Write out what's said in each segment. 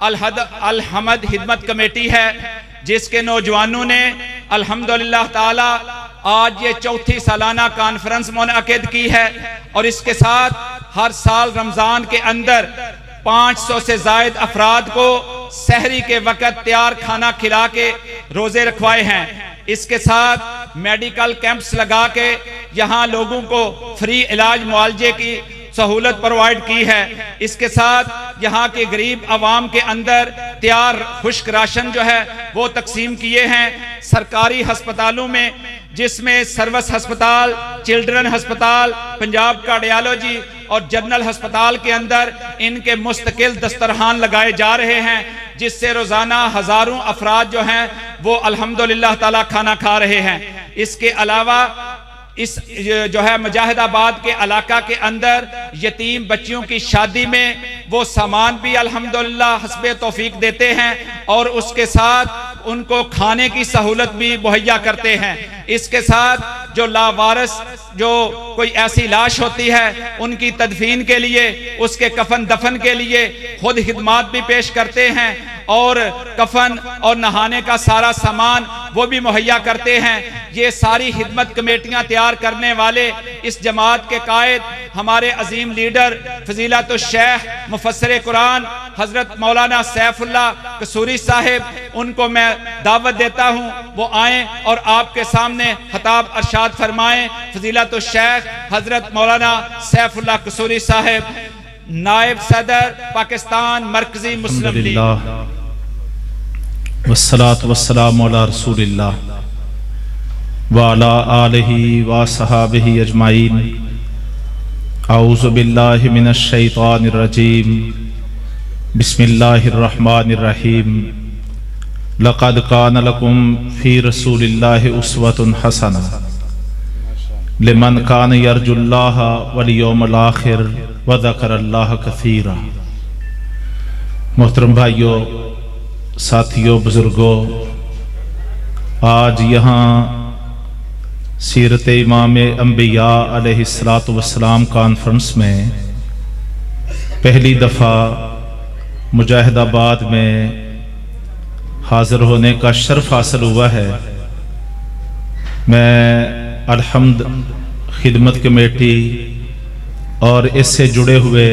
अल हमद हिदमत committee है, जिसके नौजवानों ने अल्हम्दुलिल्लाह ताला आज ये चौथी सालाना कॉन्फ्रेंस मुनअक़िद की है। और इसके साथ हर साल रमज़ान के अंदर 500 से ज़ायद अफराद को सहरी के वक़्त तैयार खाना खिला के रोज़े रखवाए हैं। इसके साथ मेडिकल कैंप्स लगा के यहाँ लोगों को फ्री इलाज मुआलजे की सहूलत प्रोवाइड की है। इसके साथ यहाँ के गरीब आवाम के अंदर तैयार खुश्क राशन जो है वो तकसीम किए हैं। सरकारी अस्पतालों में, जिसमें सर्विस अस्पताल, चिल्ड्रन अस्पताल, पंजाब कार्डियोलॉजी और जनरल अस्पताल के अंदर इनके मुस्तकिल दस्तरखान लगाए जा रहे हैं, जिससे रोजाना हजारों अफराद जो हैं वो अल्हम्दुलिल्लाह ताला खाना खा रहे हैं। इसके अलावा इस जो है मुजाहिदाबाद के इलाका के अंदर यतीम बच्चियों की शादी में वो सामान भी अल्हम्दुलिल्लाह हस्बे तौफीक देते हैं और उसके साथ उनको खाने की सहूलत भी मुहैया करते हैं। इसके साथ जो लावारिस जो कोई ऐसी लाश होती है उनकी तदफीन के लिए, उसके कफन दफन के लिए खुद खिदमात भी पेश करते हैं और कफन और नहाने का सारा सामान वो भी मुहैया करते हैं। ये सारी खिदमत कमेटियां तैयार करने वाले इस जमात के कायद हमारे अजीम लीडर फजीलतुल शेख मुफस्सिर कुरान हजरत मौलाना सैफुल्लाह कसूरी साहिब, उनको मैं दावत देता हूँ वो आए और आपके सामने खिताब अरशाद फरमाएं। फजीलतुल शेख हजरत मौलाना सैफुल्लाह कसूरी साहिब, नायब सदर पाकिस्तान मरकजी मुस्लिम लीग। वस्सलातु वस्सलामु अला रसूलिल्लाह व अला आलिहि व सहाबिहि अजमाइन। औज़ु बिल्लाहि मिनश शैतानिर रजीम। बिस्मिल्लाहिर रहमानिर रहीम। लक़द कान लकुम फ़ी रसूलिल्लाहि उस्वतुन हसना लिमन कान यरजुल्लाह वल यौमल आखिर व ज़करल्लाह कसीरा। मोहतरम भाइयों, साथियों, बुजुर्गों, आज यहाँ सीरत इमाम अंबिया अलैहिस्सलातु वस्सलाम कॉन्फ्रेंस में पहली दफ़ा मुजाहिदाबाद में हाज़िर होने का शर्फ हासिल हुआ है। मैं अलहम्द खिदमत कमेटी और इससे जुड़े हुए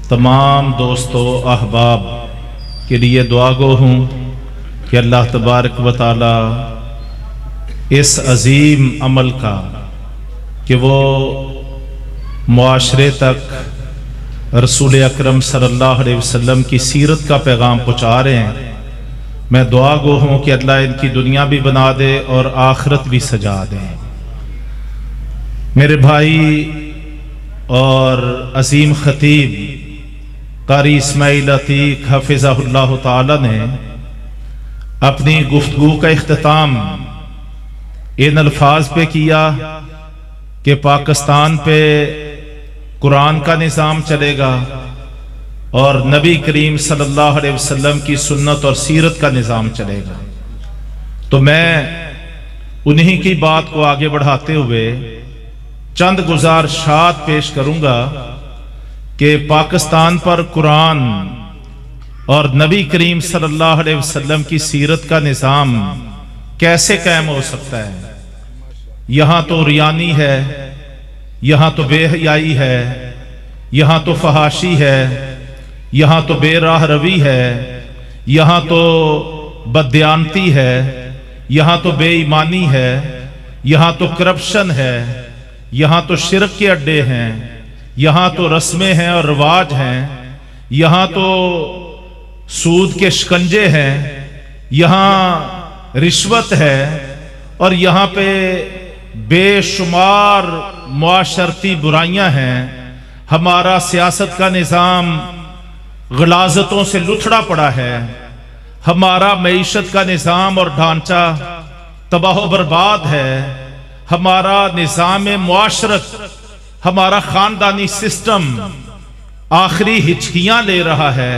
तमाम दोस्तों अहबाब के लिए दुआगो हूँ कि अल्लाह तबारक व तआला इस अजीम अमल का कि वो मुआशरे तक रसूल अकरम सल्लल्लाहु अलैहि वसल्लम की सीरत का पैगाम पहुँचा रहे हैं, मैं दुआ गो हूँ कि अल्लाह इनकी दुनिया भी बना दे और आखिरत भी सजा दे। मेरे भाई और अजीम खतीब कारी इस्माइल अतीक हफिज़हुल्लाह ताला ने अपनी गुफ्तगू का इख्तिताम इन अल्फाज पे किया कि पाकिस्तान पे कुरान का निज़ाम चलेगा और नबी करीम सल्लल्लाहु अलैहि वसल्लम की सुन्नत और सीरत का निज़ाम चलेगा। तो मैं उन्हीं की बात को आगे बढ़ाते हुए चंद गुज़ारिशात पेश करूंगा कि पाकिस्तान पर कुरान और नबी करीम सल्लल्लाहु अलैहि वसल्लम की सीरत का निज़ाम कैसे कायम हो सकता है। यहाँ तो रियानी है, यहाँ तो बेहयाई है, यहाँ तो फहाशी है, यहाँ तो बेराह रवी है, यहाँ तो बददियानती है, यहाँ तो बेईमानी है, यहाँ तो करप्शन है, यहाँ तो शिरक के अड्डे हैं, यहाँ तो रस्में हैं और रिवाज हैं, यहाँ तो सूद के शिकंजे हैं, यहाँ रिश्वत है और यहाँ पे बेशुमार मुआशरती बुराइयां हैं। हमारा सियासत का निज़ाम गलाजतों से लुथड़ा पड़ा है, हमारा मईशत का निज़ाम और ढांचा तबाह बर्बाद है, हमारा निज़ाम मुआशरत, हमारा ख़ानदानी सिस्टम आखिरी हिचकियां ले रहा है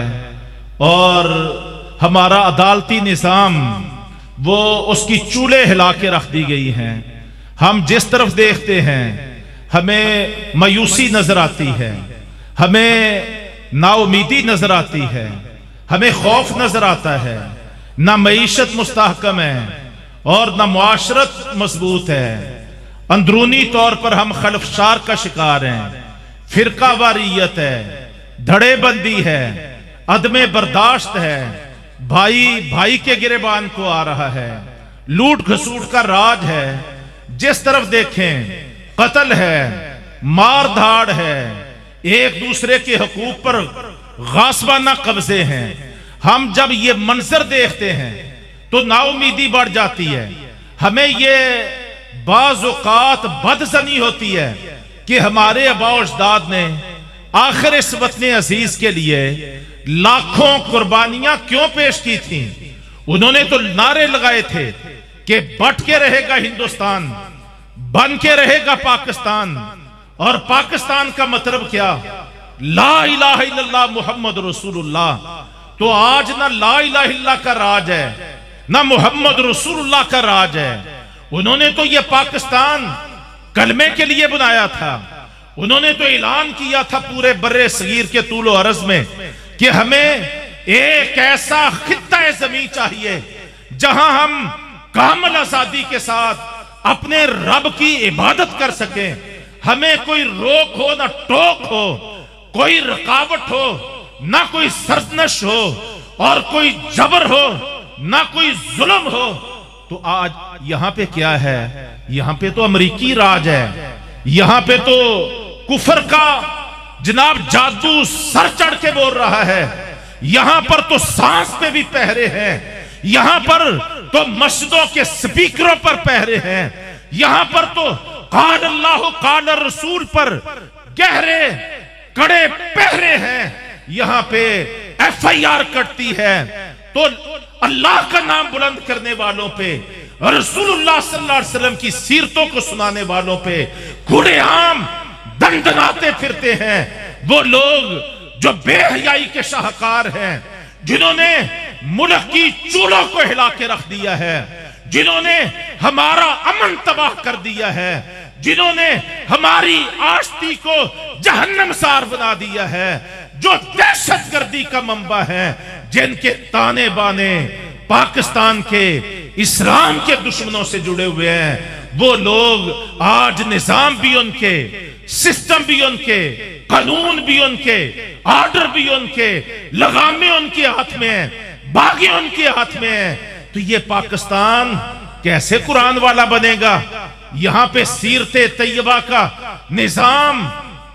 और हमारा अदालती निज़ाम वो उसकी चूल्हे हिला के रख दी गई हैं। हम जिस तरफ देखते हैं हमें मायूसी नजर आती है, हमें नाउमीदी नजर आती है, हमें खौफ नजर आता है, ना मईशत मुस्तहकम है और ना मुआशरत मजबूत है। अंदरूनी तौर पर हम खलफशार का शिकार हैं, फिरका वारियत है, धड़ेबंदी है, अदमे बर्दाश्त है, भाई भाई के गिरेबान को आ रहा है, लूट घसूट का राज है, जिस तरफ देखें कत्ल है, मार धाड़ है, एक दूसरे के हकूक पर गासबाना कब्जे हैं। हम जब ये मंजर देखते हैं तो नाउमीदी बढ़ जाती है। हमें ये बाज़ औक़ात बदज़नी होती है कि हमारे आबा अजदाद ने आखिर इस वतन अजीज के लिए लाखों कुर्बानियां क्यों पेश की थी। उन्होंने तो नारे लगाए थे कि बट के रहेगा हिंदुस्तान, बन के रहेगा पाकिस्तान। और पाकिस्तान का मतलब क्या? ला इलाहा इल्लल्लाह मुहम्मद रसूलुल्लाह। तो आज ना ला इलाहा इल्लल्लाह का राज है, ना मुहम्मद रसूलुल्लाह का राज है। उन्होंने तो ये पाकिस्तान कलमे के लिए बनाया था। उन्होंने तो ऐलान किया था पूरे बर्रे सगीर के तूल और अर्ज में कि हमें एक ऐसा खित्ता जमीन चाहिए जहां हम कामल आजादी के साथ अपने रब की इबादत कर सकें। हमें कोई रोक हो ना टोक हो, कोई रुकावट हो ना कोई सरजनश हो, और कोई जबर हो ना कोई जुल्म हो। तो आज यहां पे क्या है? यहां पे तो अमरीकी राज है, यहां पे तो कुफर का जनाब जादू सर चढ़ के बोल रहा है। यहां पर तो सांस पे भी पहरे हैं, यहां पर तो मस्जिदों के स्पीकरों पर पहरे हैं, यहां पर तो काल अल्लाह काल रसूल पर गहरे कड़े पहरे हैं। यहां पे FIR कटती है तो अल्लाह का नाम बुलंद करने वालों पे, रसूलुल्लाह सल्लल्लाहु अलैहि वसल्लम की सीरतों को सुनाने वालों पे खुलेआम दंडनाते फिरते हैं। वो लोग जो बेहयाई के शाहकार हैं, जिन्होंने मुल्क की चूल्हों को हिला के रख दिया है, जिन्होंने हमारा अमन तबाह कर दिया है, जिन्होंने हमारी आश्ती को जहन्नमसार बना दिया है, जो दहशतगर्दी का मंबा है, जिनके ताने बाने पाकिस्तान के इस्लाम के दुश्मनों से जुड़े हुए हैं, वो लोग आज निजाम भी उनके, सिस्टम भी उनके, कानून भी उनके, ऑर्डर भी उनके, लगामे उनके हाथ में है, बागी उनके हाथ में है। तो ये पाकिस्तान कैसे कुरान वाला बनेगा? यहां पे सीरते तैयबा का निजाम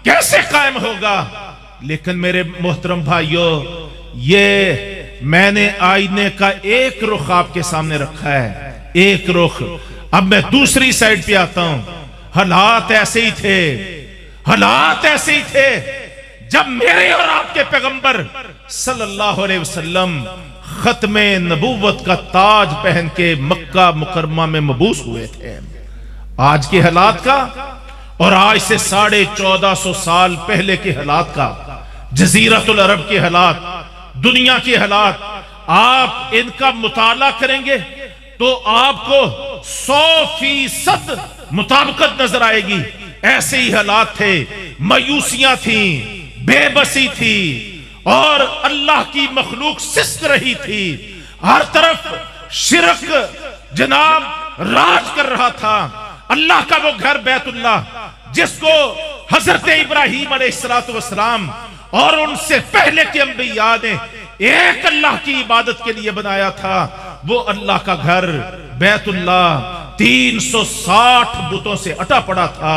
कैसे कायम होगा? लेकिन मेरे मोहतरम भाइयों, ये मैंने आईने का एक रुख आपके सामने रखा है, एक रुख। अब मैं दूसरी साइड पे आता हूं। हालात ऐसे ही थे, हालात ऐसे ही थे जब मेरे और आपके पैगंबर सल्लल्लाहु अलैहि वसल्लम खत्मे नबूवत का ताज पहन के मक्का मुकरमा में मबूस हुए थे। आज के हालात का और आज से 1450 साल पहले के हालात का, जजीरतुल अरब के हालात, दुनिया के हालात, आप इनका मुताला करेंगे तो आपको 100% मुताबिकत नजर आएगी। ऐसे ही हालात थे, मायूसियां थी, बेबसी थी, और अल्लाह की मखलूक सिस्क रही थी। हर तरफ शिरक जनाब राज कर रहा था। अल्लाह का वो घर बैतुल्लाह, जिसको हजरत इब्राहीम अलैहिस्सलाम और उनसे पहले के अंबिया ने एक अल्लाह की इबादत के लिए बनाया था, वो अल्लाह का घर बैतुल्लाह 360 बुतों से अटा पड़ा था।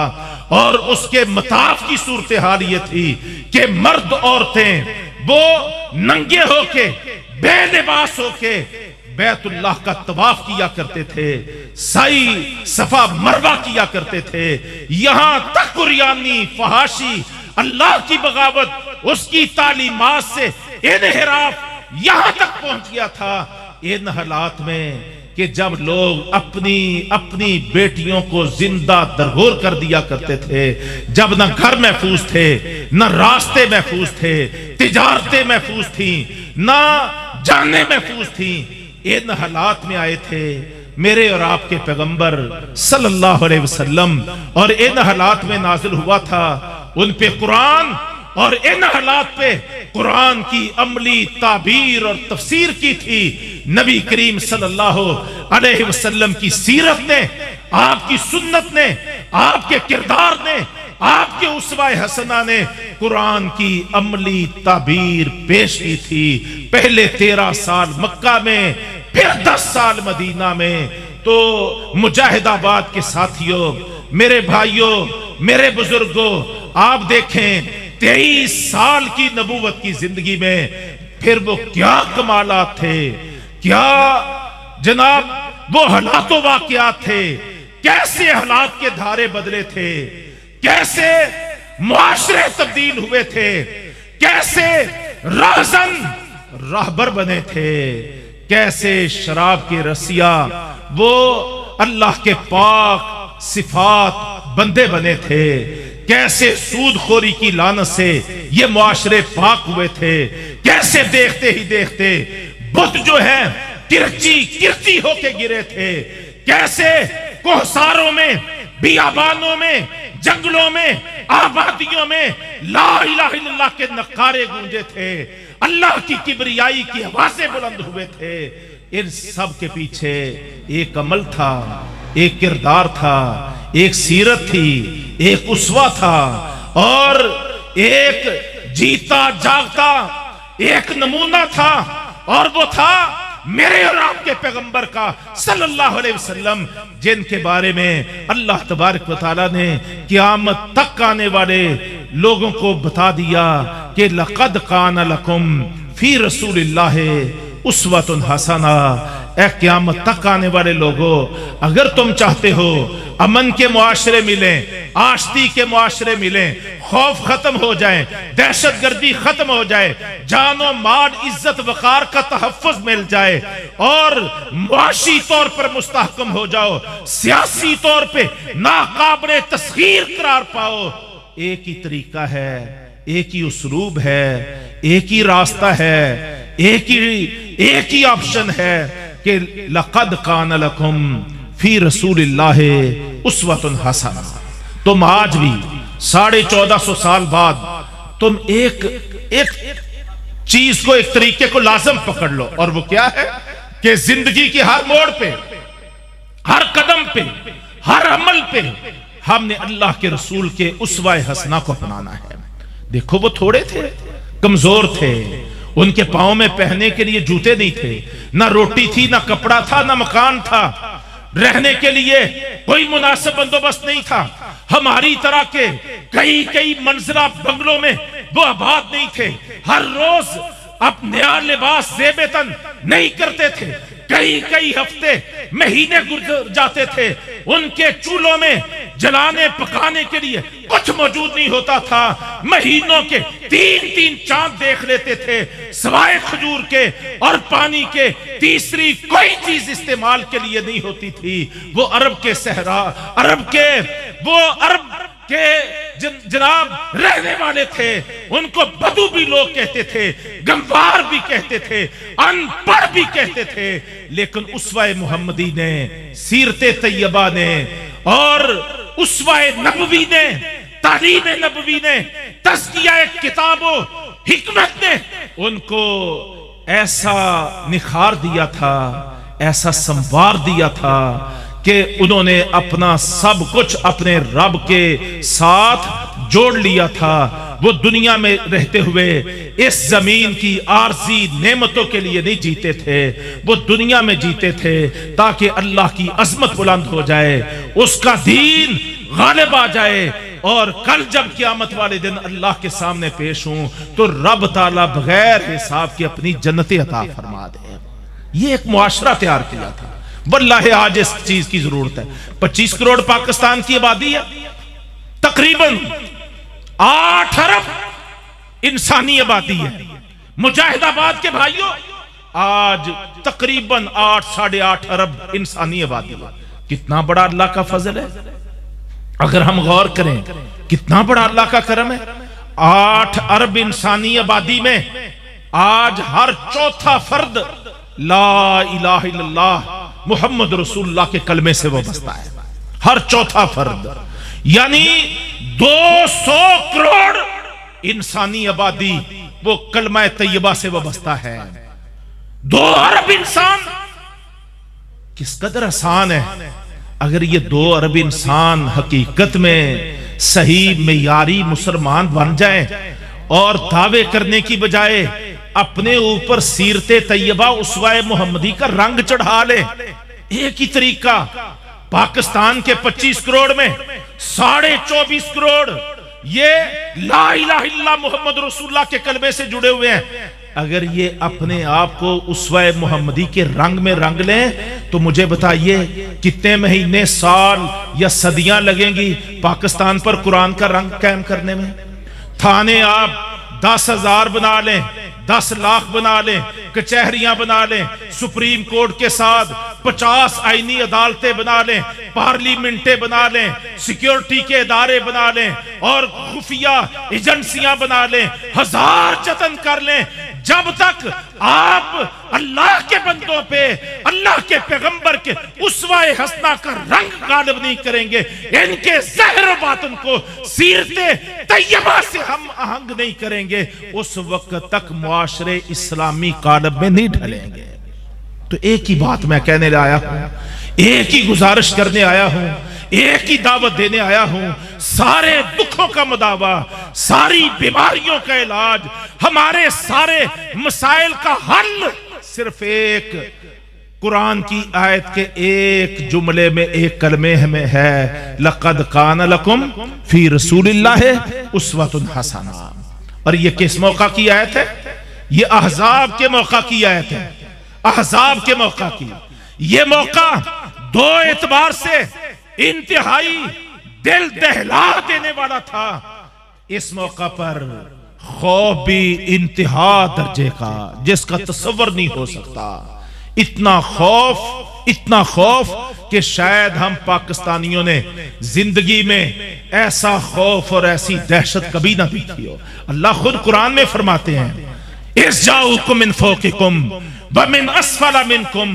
और उसके मताफ की सूरत हाल ये थी कि मर्द औरतें वो नंगे होके, बेलिबास होके बैतुल्लाह का तवाफ किया करते थे, साई सफा मरवा किया करते थे। यहां तक कुरियानी, फहाशी, अल्लाह की बगावत, उसकी तालीमात से इनहिराफ यहां तक पहुंच गया था। इन हालात में कि जब लोग अपनी अपनी बेटियों को जिंदा दरगोर कर दिया करते थे, जब न घर महफूज थे, न रास्ते महफूज थे, तिजारतें महफूज थी, न जाने महफूज थी, इन हालात में आए थे मेरे और आपके पैगंबर सल्लल्लाहु अलैहि वसल्लम। और इन हालात में नाजिल हुआ था उन पे कुरान, और इन हालात पे कुरान की अमली ताबीर और तफसीर की थी। नबी करीम सल्लल्लाहु अलैहि वसल्लम की सीरत ने, आपकी सुन्नत ने, आपके किरदार ने, आपके उस्वा-ए हसना ने कुरान की अमली ताबीर पेश की थी। पहले 13 साल मक्का में, फिर 10 साल मदीना में। तो मुजाहिदाबाद के साथियों, मेरे भाइयों, मेरे बुजुर्गों, आप देखें 23 साल की नबूवत की जिंदगी में फिर वो क्या कमालात थे, क्या जनाब वो हालात वाक़यात थे, कैसे हालात के धारे बदले थे, कैसे मुआशरे तब्दील हुए थे, कैसे राहज़न राहबर बने थे, कैसे शराब के रसिया वो अल्लाह के पाक सिफात बंदे बने थे, कैसे सूदखोरी की लानत से ये मुआशरे पाक हुए थे, कैसे देखते ही देखते बुत जो है किरची होके गिरे थे, कैसे कोहसारों में, बियाबानों में, जंगलों में, आबादियों में ला इलाहा इल्लल्लाह के नकारे गूंजे थे, अल्लाह की किबरियाई की आवाजें बुलंद हुए थे। इन सब के पीछे एक अमल था, एक किरदार था, एक सीरत थी, एक उस्वा था और एक जीता जागता एक नमूना था, और वो था मेरे और आपके पैगंबर का सल्लल्लाहु अलैहि वसल्लम, जिनके बारे में अल्लाह तबारक व तआला ने क़यामत तक आने वाले लोगों को बता दिया कि लक़द कान लकुम फी रसूलिल्लाहि उस्वतुन हसना। ए क़यामत तक आने वाले लोगों, अगर तुम चाहते हो अमन के मुआशरे मिले, आश्ती के मुआशरे मिले, खौफ खत्म हो जाए, दहशत गर्दी खत्म हो जाए, जानो माल इज्जत वकार का तहफ़्फ़ुज़ मिल जाए और मुआशी तौर पर मुस्तहकम हो जाओ, सियासी तौर पे नाकाबिले तस्खीर करार पाओ, एक ही तरीका है, एक ही उसलूब है, एक ही रास्ता है, एक ही ऑप्शन है कि लक़द कान लकुम फी रसूलिल्लाहि उस्वतुन हसना। तुम आज भी 1450 साल बाद तुम एक चीज को, एक तरीके को लाजम पकड़ लो, और वो क्या है कि जिंदगी की हर मोड़ पे, हर कदम पे, हर अमल पे हमने अल्लाह के रसूल के उस्वा-ए हसना को अपनाना है। देखो वो थोड़े थे, कमजोर थे, उनके पांव में पहनने के लिए जूते नहीं थे, ना रोटी थी, ना कपड़ा था, ना मकान था, रहने के लिए कोई मुनासिब बंदोबस्त नहीं था। हमारी तरह के कई मंजिला बंगलों में वो आबाद नहीं थे, हर रोज अब नया लिबास ज़ेब-ए-तन नहीं करते थे, कई हफ्ते, महीने गुजर जाते थे, उनके चूल्हों में जलाने पकाने के लिए कुछ मौजूद नहीं होता था, महीनों के 3 चांद देख लेते थे, सिवाय खजूर के और पानी के तीसरी कोई चीज इस्तेमाल के लिए नहीं होती थी। वो अरब के सहरा, अरब के जनाब रहने वाले थे, उनको बदू भी लोग कहते थे, गंवार भी कहते थे, अनपढ़ भी कहते थे, लेकिन उस्वा-ए मुहम्मदी ने, सीरते तैयबा ने और उस्वा-ए नबवी ने, तालीम नबवी ने, तज़किया किताबो हिकमत ने उनको ऐसा निखार दिया था, ऐसा संवार दिया था कि उन्होंने अपना सब कुछ अपने रब के साथ जोड़ लिया था। वो दुनिया में रहते हुए इस जमीन की आर्जी नेमतों के लिए नहीं जीते थे, वो दुनिया में जीते थे ताकि अल्लाह की अजमत बुलंद हो जाए, उसका दीन गालिब आ जाए, और कल जब क़यामत वाले दिन अल्लाह के सामने पेश हूं तो रब ताला बगैर हिसाब के अपनी जन्नतें अता फरमा दे। ये एक मुआशरा तैयार किया था। वल्लाहि आज इस चीज की जरूरत है। 25 करोड़ पाकिस्तान की आबादी है, तकरीबन 8 अरब इंसानी आबादी है। मुजाहिदाबाद के भाइयों आज तकरीबन 8-8.5 अरब इंसानी आबादी है। कितना बड़ा अल्लाह का फजल है, अगर हम गौर करें कितना बड़ा अल्लाह का करम है। 8 अरब इंसानी आबादी में आज हर चौथा फर्द ला इलाहा इल्लल्लाह मुहम्मद रसूलुल्लाह के कलमे से वाबस्ता है, हर चौथा फर्द। यानी 200 करोड़ इंसानी आबादी वो कलमा तैयबा से वाबस्ता है। 2 अरब इंसान किस कदर आसान है। अगर ये 2 अरब इंसान हकीकत में सही मेयारी मुसलमान बन जाए और दावे करने की बजाय अपने ऊपर सीरते तैयबा उसवाए मोहम्मदी का रंग चढ़ा ले, एक ही तरीका। पाकिस्तान के 25 करोड़ में 24.5 करोड़ ये ला इलाहा इल्लल्लाह मुहम्मद रसूलुल्लाह के कलमे से जुड़े हुए हैं। अगर ये अपने आप को उसवाए मोहम्मदी के रंग में रंग लें तो मुझे बताइए कितने महीने, साल या सदियां लगेंगी पाकिस्तान पर कुरान का रंग कायम करने में। थाने आप 10,000 बना लें, 10 लाख बना लें, कचहरियां बना लें, सुप्रीम कोर्ट के साथ 50 आईनी अदालतें बना लें, पार्लियामेंटें बना लें, सिक्योरिटी के इदारे बना लें और खुफिया एजेंसियां बना लें, 1000 जतन कर लें, जब तक आप अल्लाह के बंदों पे अल्लाह के पैगंबर के उसवाए हसना का रंग गालिब नहीं करेंगे, इनके ज़हर बातन को सीरते तैयबा से हम आहंग नहीं करेंगे, उस वक्त तक मुआशरे इस्लामी कालब में नहीं ढलेंगे। तो एक ही बात मैं कहने आया हूं, एक ही गुजारिश करने आया हूं, एक ही दावत देने आया हूं। सारे दुखों का मुदावा, सारी बीमारियों का इलाज, हमारे सारे मसाइल का हल सिर्फ एक कुरान की आयत के एक जुमले में, एक कलमे में है, लक़द कान लकुम फी रसूलिल्लाहि उस्वतुन हसना। और ये किस मौका की आयत है? ये अहज़ाब के मौका की आयत है, अहज़ाब के मौका की। ये मौका 2 एतबार से इंतहाई दिल दहला देने वाला था। इस मौका पर खौफ भी इंतहा दर्जे का, जिसका तसव्वुर नहीं हो सकता। इतना खौफ कि शायद हम पाकिस्तानियों ने जिंदगी में ऐसा खौफ और ऐसी दहशत कभी ना देखी हो। अल्लाह खुद कुरान में फरमाते हैं, इस जाऊकुम मिन फौकिकुम व मिन अस्फला मिनकुम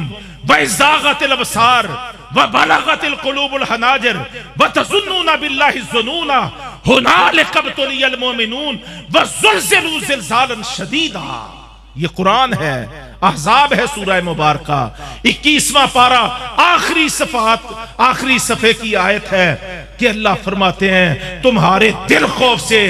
व इज़ागतिल अबसार व बलगतिल कुलूबुल हनाजिर व तज़ुन्नुना बिल्लाहि ज़ुनूना हुनालिका इब्तुलियल मोमिनून व ज़ुलज़िलू ज़िलज़ालन शदीदा। ये कुरान है, अहज़ाब है सूरह मुबारका, 21वां पारा, आखिरी सफ़े की आयत है कि अल्लाह फरमाते हैं तुम्हारे दिल खौफ से,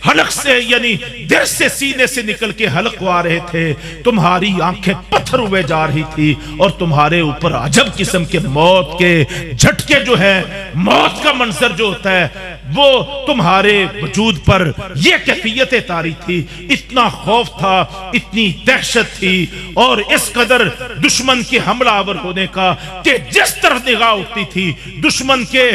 हलक से, यानी दिल से, सीने से निकल के हलक को आ रहे थे, तुम्हारी आंखें पत्थर हुए जा रही थी और तुम्हारे ऊपर अजब किस्म के मौत के झटके जो है, मौत का मंजर जो होता है वो तुम्हारे वजूद पर यह कैफियतें तारी थी। इतना खौफ था, इतनी दहशत थी और इस कदर दुश्मन के हमलावर होने का कि जिस तरफ निगाह उठती थी दुश्मन के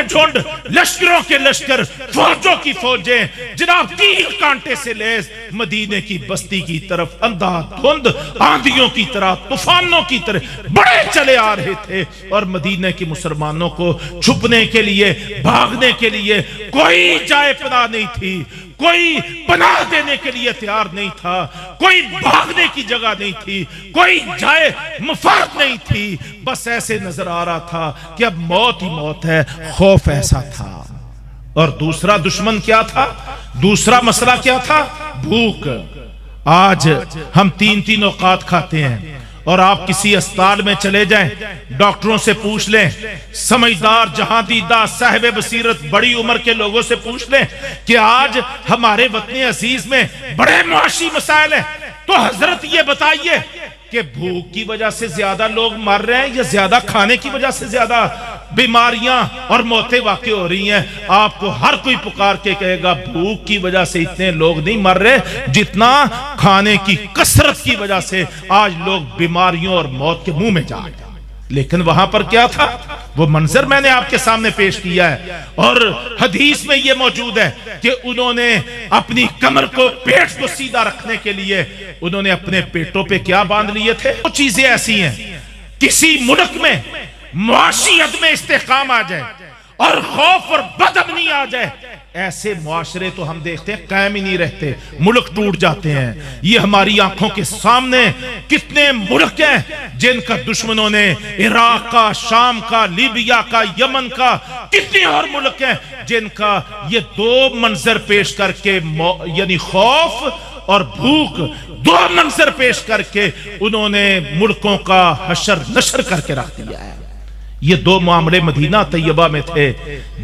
झुंड, लश्करों के लश्कर, फौजों की फौजें जनाब तीर कांटे से लैस मदीने की बस्ती की तरफ अंधाधुंध आंधियों की तरह, तूफानों की तरह बड़े चले आ रहे थे और मदीने के मुसलमानों को छुपने के लिए, भागने के लिए कोई जाए पनाह नहीं थी, कोई पनाह देने के लिए तैयार नहीं था, कोई भागने की जगह नहीं थी, कोई जाए मुफाद नहीं थी। बस ऐसे नजर आ रहा था कि अब मौत ही मौत है। खौफ ऐसा था। और दूसरा दुश्मन क्या था? दूसरा मसला क्या था? भूख। आज हम 3 औकात खाते हैं और आप किसी अस्पताल में चले जाएं, डॉक्टरों से पूछ लें, समझदार जहांदीदा साहिब बसीरत बड़ी उम्र के लोगों से पूछ लें कि आज हमारे वतन अजीज में बड़े मुआशी मसाइल हैं, तो हजरत ये बताइए कि भूख की वजह से ज्यादा लोग मर रहे हैं या ज्यादा खाने की वजह से ज्यादा बीमारियां और मौतें वाक़ई हो रही हैं? आपको हर कोई पुकार के कहेगा भूख की वजह से इतने लोग नहीं मर रहे जितना खाने की कसरत की वजह से आज लोग बीमारियों और मौत के मुंह में जा रहे हैं। लेकिन वहां पर क्या था? वो मंजर मैंने आपके सामने पेश किया है और हदीस में यह मौजूद है कि उन्होंने अपनी कमर को, पेट को सीधा रखने के लिए उन्होंने अपने पेटों पे क्या बांध लिए थे? वो चीजें ऐसी हैं, किसी मुल्क में मुआशियत में इस्तेहकाम आ जाए और खौफ और बदअमनी आ जाए, ऐसे मुआशरे तो हम देखते हैं कायम ही नहीं रहते, मुल्क टूट जाते हैं। ये हमारी आंखों के सामने कितने मुल्क हैं जिनका दुश्मनों ने, इराक का, शाम का, लीबिया का, यमन का, कितने और मुल्क हैं जिनका ये दो मंजर पेश करके, यानी खौफ और भूख, दो मंजर पेश करके उन्होंने मुल्कों का हशर नशर करके रख दिया है। ये दो मामले मदीना तैयबा में थे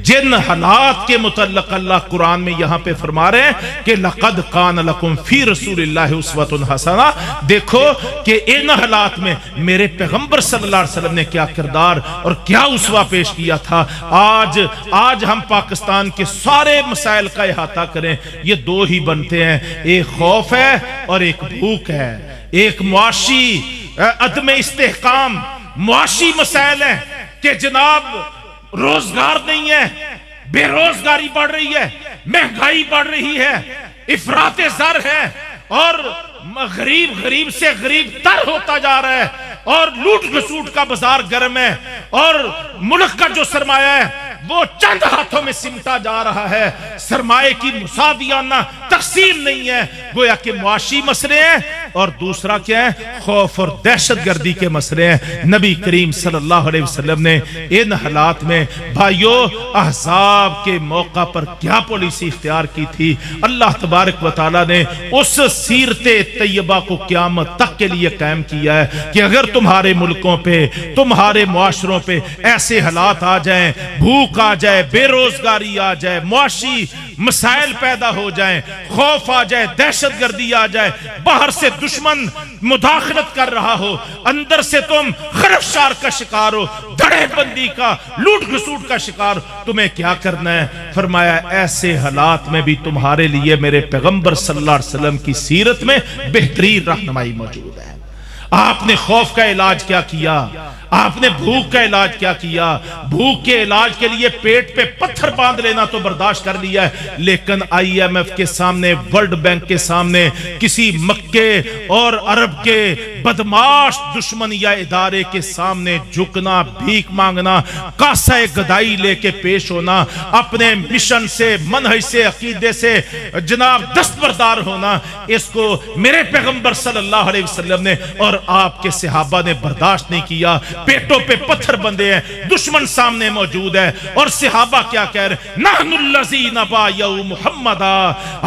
जिन हालात के मुतल्लक अल्लाह कुरान में यहां पे फरमा रहे हैं कि लक़द कान लकुम फी रसूलिल्लाहि उसवतुन हसना। देखो कि इन हालात में मेरे पैगंबर सल्लल्लाहु अलैहि वसल्लम ने क्या किरदार और क्या उसवा पेश किया था। आज हम पाकिस्तान के सारे मसाइल का इहाता करें, ये दो ही बनते हैं, एक खौफ है और एक भूख है। एक मुआशी अदम इस्तेहकाम मुआशी मसाइल है कि जनाब रोजगार नहीं है, बेरोजगारी बढ़ रही है, महंगाई बढ़ रही है, इफराते ज़र है और गरीब से गरीब तर होता जा रहा है और लूट घसूट का बाजार गर्म है और मुल्क का जो सरमाया है वो चंद हाथों में सिमटा जा रहा है। सरमाए की मुसावियाना तकसीम नहीं है, गोया के मुआशी मसले हैं। और दूसरा क्या है, खौफ और दहशत गर्दी के मसले हैं। नबी करीम सल्लल्लाहु अलैहि वसल्लम ने इन हालात में भाइयों अहज़ाब के मौका पर क्या पॉलिसी इख्तियार की थी। अल्लाह तबारक व तआला ने उस सीरते तैयबा को क़यामत तक के लिए कायम किया है कि अगर तुम्हारे मुल्कों पे, तुम्हारे मुआशरों पे ऐसे हालात आ जाएं, भूख आ जाए, बेरोजगारी आ जाए, मुआशी मसाइल पैदा हो जाए, खौफ आ जाए, दहशत गर्दी आ जाए, बाहर से दुश्मन मुदाखलत कर रहा हो, अंदर से तुम खरफशार का शिकार हो, धड़ेबंदी का, लूट घसूट का शिकार, तुम्हें क्या करना है। फरमाया ऐसे हालात में भी तुम्हारे लिए मेरे पैगंबर सल्लल्लाहु अलैहि वसल्लम की सीरत में बेहतरीन रहनुमाई मौजूद है। आपने खौफ का इलाज क्या किया, आपने भूख का इलाज क्या किया। भूख के इलाज के लिए पेट पे पत्थर बांध लेना तो बर्दाश्त कर लिया है, लेकिन IMF के सामने, वर्ल्ड बैंक के सामने, किसी मक्के और अरब के बदमाश दुश्मन या इदारे के सामने झुकना, भीख मांगना, कासा गदाई लेके पेश होना, अपने मिशन से, मनहज से, अकीदे से जनाब दस्तबरदार होना, इसको मेरे पैगंबर सल्लल्लाहु अलैहि वसल्लम ने और आपके सहाबा ने बर्दाश्त नहीं किया। पेटों पे पत्थर बंधे हैं, दुश्मन सामने मौजूद है और सहाबा क्या कह रहे, नहनुल्लज़ीना बायउ मुहम्मदा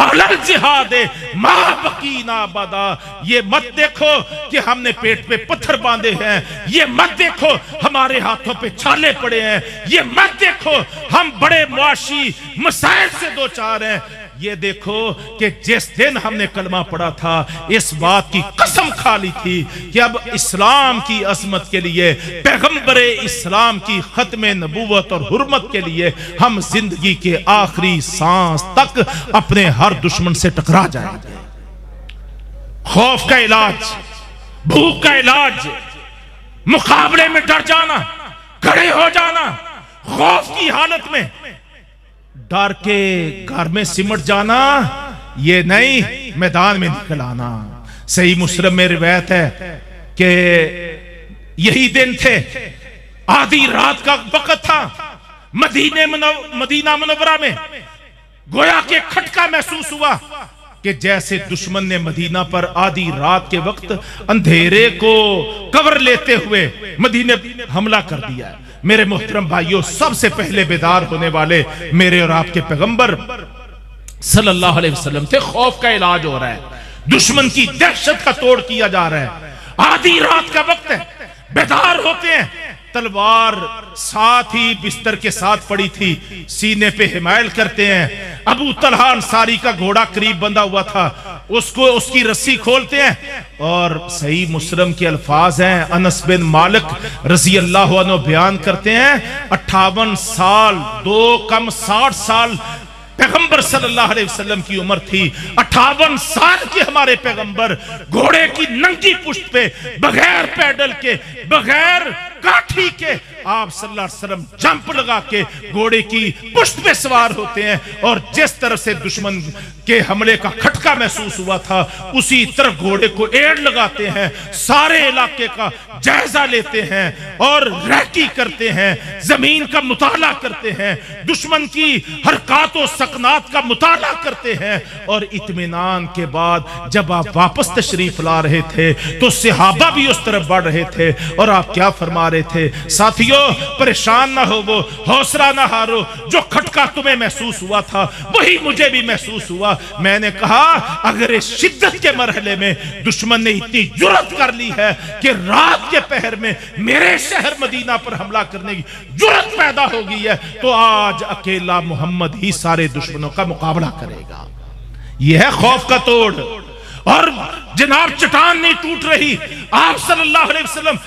अलल जिहाद मा बकीना अबदा। ये मत देखो कि हमने पेट पे पत्थर बांधे हैं, ये मत देखो हमारे हाथों पे छाले पड़े हैं, ये मत देखो हम बड़े मुआशी मसाइल से दो चार हैं। ये देखो कि जिस दिन हमने कलमा पढ़ा था इस बात की कसम खा ली थी कि अब इस्लाम की अजमत के लिए, पैगंबरे इस्लाम की खत्मे नबूवत और हुर्मत के लिए हम जिंदगी के आखिरी सांस तक अपने हर दुश्मन से टकरा जाएंगे। खौफ का इलाज, भूख का इलाज, मुकाबले में डर जाना, खड़े हो जाना, खौफ की हालत में डर के घर में सिमट जाना, ये नहीं, मैदान में निकल आना। सही मुस्लिम में रिवायत है कि यही दिन थे, आधी रात का वक्त था, मदीना मुनव्वरा में गोया के खटका महसूस हुआ कि जैसे दुश्मन ने मदीना पर आधी रात के वक्त अंधेरे को कवर लेते हुए मदीने हमला कर दिया है। मेरे मोहतरम भाइयों, सबसे पहले बेदार होने वाले मेरे और आपके पैगंबर सल्लल्लाहु अलैहि वसल्लम थे। खौफ का इलाज हो रहा है, दुश्मन की दहशत का तोड़ किया जा रहा है, आधी रात का वक्त है, बेदार होते हैं, तलवार साथ ही बिस्तर के साथ पड़ी थी, सीने पे हिमायल करते हैं। अबू तलहा अंसारी का घोड़ा करीब बंधा हुआ था, उसको उसकी रस्सी खोलते हैं और सही मुस्लिम के अल्फाज हैं, अनस बिन मालिक रजी अल्लाह अन्हु बयान करते हैं 58 साल 2 कम 60 साल पैगंबर सल्लल्लाहु अलैहि वसल्लम की उम्र थी। 58 साल के हमारे पैगंबर घोड़े की नंगी पुश्त पे, बगैर पैडल के, बगैर काठी के आप सल्लल्लाहु अलैहि वसल्लम जंप लगा के घोड़े की पुष्ट पे सवार होते हैं और जिस तरफ से दुश्मन के हमले का खटका महसूस हुआ था उसी तरफ घोड़े को एड़ लगाते हैं, सारे इलाके का जायजा लेते हैं और रैकी करते हैं, जमीन का मुताला करते हैं, दुश्मन की हरकत और सकनात का मुताला करते हैं। और इत्मीनान के बाद जब आप वापस तशरीफ ला रहे थे तो सहाबा भी उस तरफ बढ़ रहे थे और आप क्या फरमा रहे थे, साथियों परेशान ना हो, वो हौसला ना हारो, जो खटका तुम्हें महसूस हुआ था वही मुझे भी महसूस हुआ। मैंने कहा अगर इस शिद्दत के मरहले में दुश्मन ने इतनी जुर्रत कर ली है कि रात के पहर में मेरे शहर मदीना पर हमला करने की जुर्रत पैदा हो गई है, तो आज अकेला मोहम्मद ही सारे दुश्मनों का मुकाबला करेगा। यह है खौफ का तोड़। और जनाब चट्टान नहीं टूट रही, आप सल्लल्लाहु अलैहि वसल्लम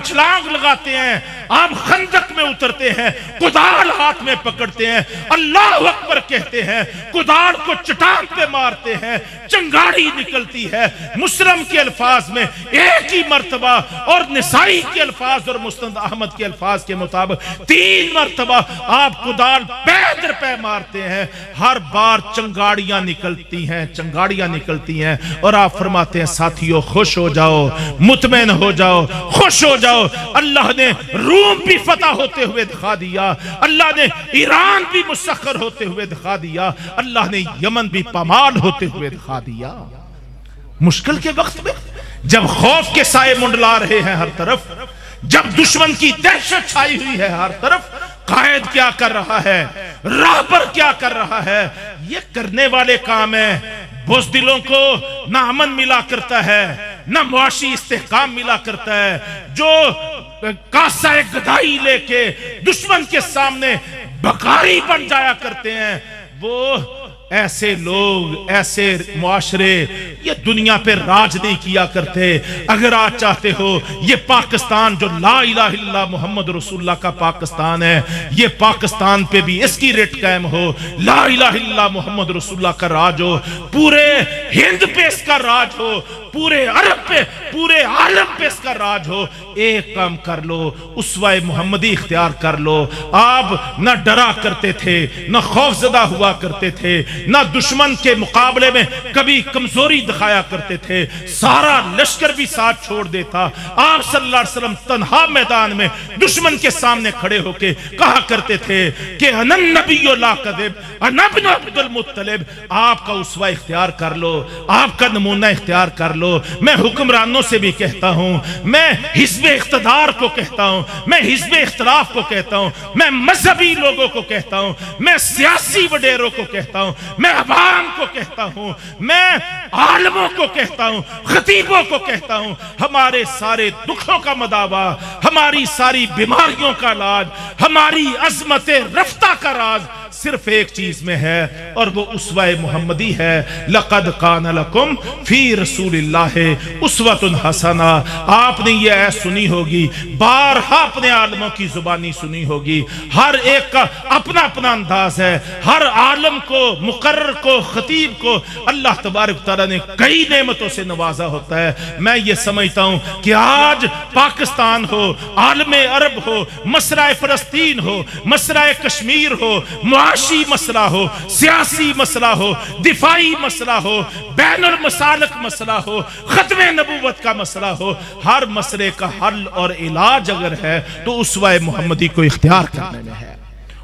छलांग लगाते हैं, आप खंदक में उतरते हैं, कुदाल हाथ में पकड़ते हैं, अल्लाह अकबर कहते हैं, कुदाल को चट्टान पे मारते हैं, चंगाड़ी निकलती है। मुस्लिम के अल्फाज में एक ही मर्तबा और निसाई के अल्फाज और मुस्नद अहमद के अल्फाज के मुताबिक 3 मर्तबा आप कुदाल पैदर पे मारते हैं, हर बार चंगाड़ियां निकलती हैं, चंगाड़ियां निकलती हैं। और आप फरमाते हैं साथियों खुश हो जाओ, मुतमैन हो जाओ, खुश हो जाओ, अल्लाह ने रूम भी फतह होते हुए दिखा दिया, अल्लाह ने ईरान भी मुसख्खर होते हुए दिखा दिया, अल्लाह ने यमन भी पामाल होते हुए दिखा दिया। मुश्किल के वक्त में जब खौफ के साए मुंडला रहे हैं हर तरफ, जब दुश्मन की दहशत छाई हुई है हर तरफ, कायद क्या कर रहा है, राहबर क्या कर रहा है, ये करने वाले काम है। बुज़दिलों को ना अमन मिला करता है, ना मुआशी इस्तेहकाम मिला करता है। जो कासा गदाई लेके दुश्मन के सामने बकारी बन जाया करते हैं, वो ऐसे लोग, ऐसे मुआशरे ये दुनिया पे राज नहीं किया करते। अगर आप चाहते हो ये पाकिस्तान जो ला इलाहा इल्लल्लाह मुहम्मद रसूलुल्लाह का पाकिस्तान है, ये पाकिस्तान पे भी इसकी रेट कायम हो, ला इलाहा इल्लल्लाह मुहम्मद रसूलुल्लाह का राज हो, पूरे हिंद पे इसका राज हो, पूरे अरब पे, पूरे आलम पे इसका राज हो, एक काम कर लो, उसवाए मोहम्मदी इख्तियार कर लो। आप न डरा करते थे, न खौफजदा हुआ करते थे, न दुश्मन के मुकाबले में कभी कमजोरी दिखाया करते थे, सारा लश्कर भी साथ छोड़ देता। आप सल्लल्लाहु अलैहि वसल्लम तन्हा मैदान में दुश्मन के सामने खड़े होके कहा करते थे कि अनन नबिय्यु ला कज़िब अना इब्न अब्दुल मुत्तलिब। आपका उसवा इख्तियार कर लो, आपका नमूना इख्तियार कर लो। मैं हुक्मरानों से भी कहता हूं, मैं हिज़्ब इख्तिदार को कहता हूं, मैं हिज़्ब इख्तिलाफ को कहता हूं, मैं मजहबी लोगों को कहता हूं, मैं सियासी वडेरों को कहता हूं, मैं अवाम को कहता हूं, मैं आलमों को कहता हूं, खतीबों को कहता हूं, हमारे सारे दुखों का मदावा, हमारी सारी बीमारियों का इलाज, हमारी अज़मत रफ्ता का राज सिर्फ एक चीज में है और वो उसवाए मुहम्मदी है। लक़द कान लकुम फी रसूलिल्लाहि उस्वतुन हसना। आपने ये ऐ सुनी होगी, बारहा अपने आलमों की जुबानी सुनी होगी, हर एक का अपना अपना अंदाज है, हर आलम को, मुकर्रर को, खतीब को अल्लाह तबारक तआला ने कई नेमतों से नवाजा होता है। मैं ये समझता हूं कि आज पाकिस्तान हो, आलम अरब हो, मसला फ़लस्तीन हो, मसला कश्मीर हो, मुआशी मसला हो, सियासी मसला हो, दिफाई मसला हो, बैनुल मसालिक मसला हो, खत्मे नबूवत का मसला हो, हर मसले का हल और इलाज अगर है तो उसवाए मुहम्मदी को इख्तियार करने में है,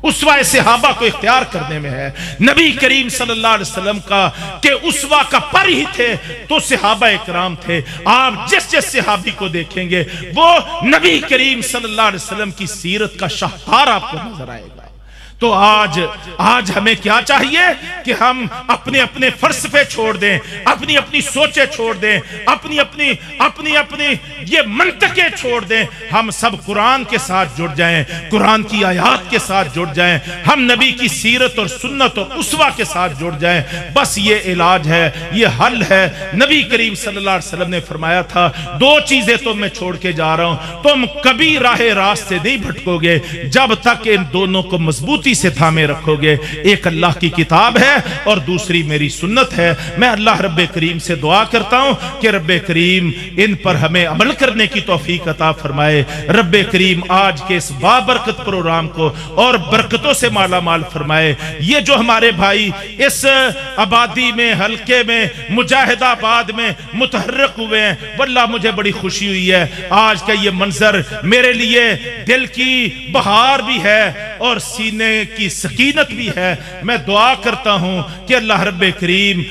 उसवा सहाबा को इख्तियार करने में है। नबी करीम सल्लल्लाहु अलैहि वसल्लम का के उसवा का पर ही थे तो सहाबा इकराम थे। आप जिस जिस सहाबी को देखेंगे वो नबी करीम सल्लल्लाहु अलैहि वसल्लम की सीरत का शाहकार आपको नजर आएगा। तो आज हमें क्या चाहिए कि हम अपने अपने फलसफे छोड़ दें, अपनी अपनी सोचें छोड़ दें, अपनी अपनी ये मंतकें छोड़ दें, हम सब कुरान के साथ जुड़ जाएं, कुरान की आयत के साथ जुड़ जाएं, हम नबी की सीरत और सुन्नत और उसवा के साथ जुड़ जाएं। बस ये इलाज है, ये हल है। नबी करीम सल्लल्लाहु अलैहि वसल्लम ने फरमाया था, 2 चीजें तो मैं छोड़ के जा रहा हूं, तुम कभी राह रास्त से नहीं भटकोगे जब तक इन दोनों को मजबूती मजबूती से थामे रखोगे। एक अल्लाह की किताब है और दूसरी मेरी सुन्नत है। मैं अल्लाह रब्बे करीम से दुआ करता हूं कि रब्बे करीम इन पर हमें अमल करने की तौफीक अता फरमाए। रब्बे करीम आज के इस बाबरकत प्रोग्राम को और बरकतों से माला माल फरमाए। ये जो हमारे भाई इस आबादी में, हल्के में, मुजाहिदाबाद में मुतहर्रक हुए हैं, वल्लाह मुझे बड़ी खुशी हुई है। आज का ये मंजर मेरे लिए दिल की बहार भी है और सीने की सकीनत भी है। मैं दुआ करता हूं कि अल्लाह रब्बे करीम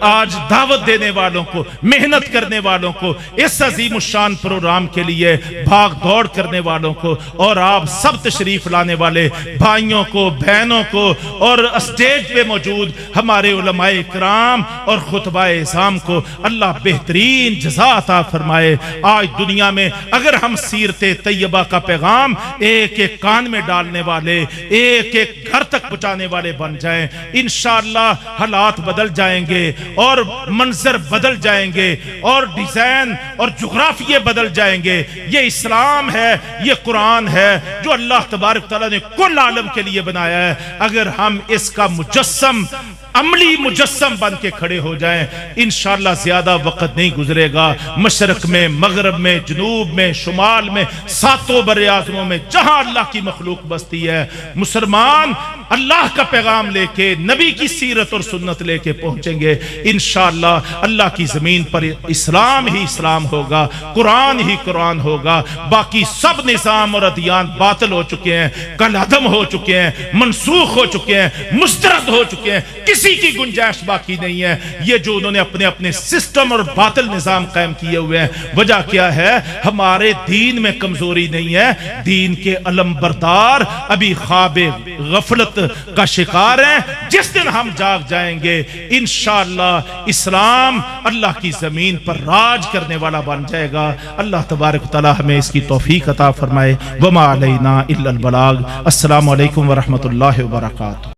आज दावत देने वालों को, मेहनत करने वालों को, इस अजीम शान प्रोग्राम के लिए भाग दौड़ करने वालों को और आप सब तशरीफ लाने वाले भाइयों को, बहनों को और स्टेज पे मौजूद हमारे उलमाए इकराम और खुतबाए इज़ाम को अल्लाह बेहतरीन जज़ा अता फरमाए। आज दुनिया में अगर हम सीरते तैयबा का पैगाम एक एक कान में डालने वाले, एक एक घर तक पहुंचाने वाले बन जाएं, इंशाअल्लाह हालात बदल जाएंगे और मंजर बदल जाएंगे और डिजाइन और जुग्राफिये बदल जाएंगे। ये इस्लाम है, ये कुरान है जो अल्लाह तबारक तआला ने कुल आलम के लिए बनाया है। अगर हम इसका मुजस्सम, अमली मुजस्सम बन के खड़े हो जाएं, इंशाअल्लाह ज्यादा वक्त नहीं गुजरेगा। मशरक में, मगरब में, जनूब में, शुमाल में, सातों बर्रे आज़मों में जहां अल्लाह की मखलूक बसती है, मुसलमान अल्लाह का पैगाम लेके, नबी की सीरत और सुन्नत लेके पहुंचेंगे। इंशाअल्लाह अल्लाह की जमीन पर इस्लाम ही इस्लाम होगा, कुरान ही कुरान होगा। बाकी सब निज़ाम और अदियान बातिल हो चुके हैं, कल अदम हो चुके हैं, मनसूख हो चुके हैं, मुस्तरद हो चुके हैं, किसी की गुंजाइश बाकी नहीं है। ये जो उन्होंने अपने अपने सिस्टम और बातिल निज़ाम कायम किए हुए हैं, वजह क्या है? हमारे दीन में कमजोरी नहीं है, दीन के अलमबरदार अभी ख्वाबे गफलत का शिकार हैं। जिस दिन हम जाग जाएंगे इंशाअल्लाह इस्लाम अल्लाह की जमीन पर राज करने वाला बन जाएगा। अल्लाह तबारक व तआला हमें इसकी तौफीक अता फरमाए। वमा अलैना इल्लल बलाग। अस्सलामु अलैकुम व रहमतुल्लाहि व बरकातुहू।